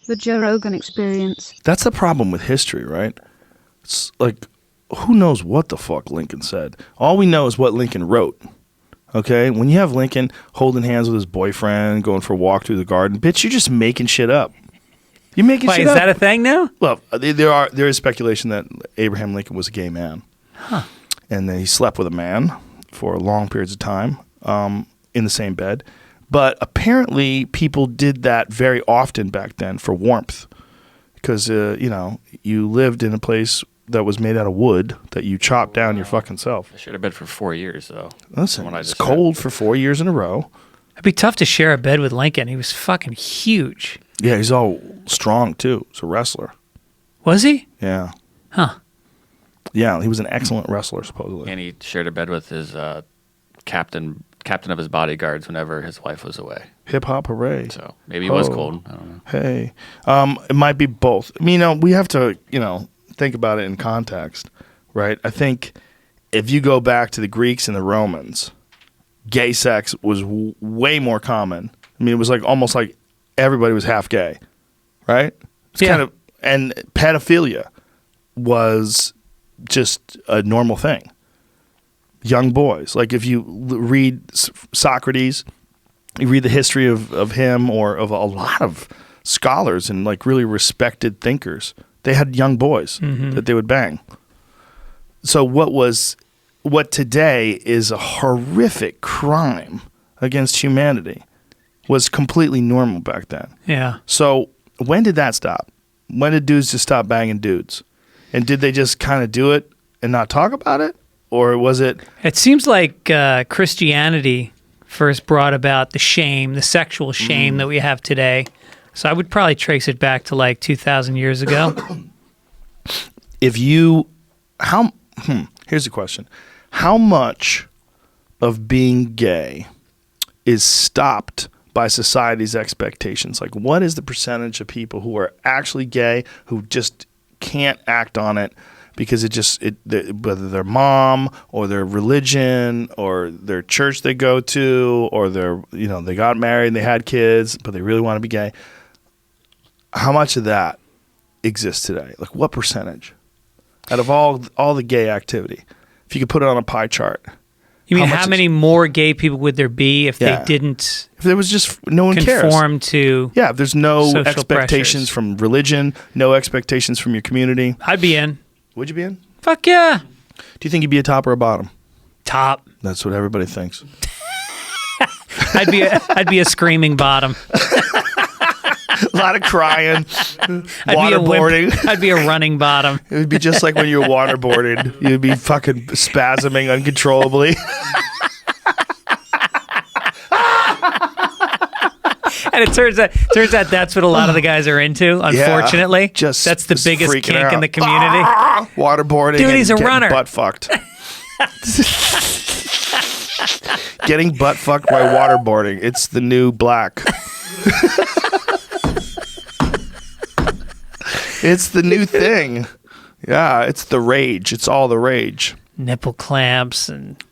The Joe Rogan Experience. That's the problem with history, right? It's like, who knows what the fuck Lincoln said? All we know is what Lincoln wrote. Okay? When you have Lincoln holding hands with his boyfriend, going for a walk through the garden, bitch, you're just making shit up. You're making shit is up. that a thing now? Well, there is speculation that Abraham Lincoln was a gay man. Huh. And that he slept with a man for long periods of time in the same bed. But apparently people did that very often back then for warmth. Because, you lived in a place that was made out of wood that you chopped down your fucking self. I should have been for 4 years, though. Listen, it's cold for 4 years in a row. It'd be tough to share a bed with Lincoln. He was fucking huge. Yeah, he's all strong, too. He's a wrestler. Was he? Yeah. Huh. Yeah, he was an excellent wrestler, supposedly. And he shared a bed with his captain of his bodyguards whenever his wife was away. Hip-hop hooray. So maybe he was cold. I don't know. Hey. It might be both. I mean, we have to, think about it in context, right? I think if you go back to the Greeks and the Romans, gay sex was way more common. I mean, it was like almost like everybody was half gay, right? It's kind of, and pedophilia was just a normal thing. Young boys, like if you read Socrates, you read the history of him or of a lot of scholars and like really respected thinkers, they had young boys that they would bang. So what today is a horrific crime against humanity was completely normal back then. Yeah. So when did that stop? When did dudes just stop banging dudes? And did they just kind of do it and not talk about it? Or was it... It seems like Christianity first brought about the sexual shame that we have today. So I would probably trace it back to like 2,000 years ago. Here's the question. How much of being gay is stopped by society's expectations? Like, what is the percentage of people who are actually gay who just can't act on it because whether their mom or their religion or their church they go to or they got married and they had kids but they really want to be gay? How much of that exists today? Like, what percentage out of all the gay activity? If you could put it on a pie chart. You mean how many more gay people would there be if they didn't? If there was just no one conform to if there's no expectations pressures from religion, no expectations from your community. I'd be in. Would you be in? Fuck yeah. Do you think you'd be a top or a bottom? Top. That's what everybody thinks. I'd be a screaming bottom. A lot of crying, waterboarding. I'd be a running bottom. It would be just like when you were waterboarded. You'd be fucking spasming uncontrollably. And it turns out that's what a lot of the guys are into, unfortunately. Yeah, that's the biggest kink out in the community. Waterboarding. Dude, he's a runner. Butt fucked. Getting butt fucked by waterboarding. It's the new black. It's the new thing. Yeah, it's the rage. It's all the rage. Nipple clamps and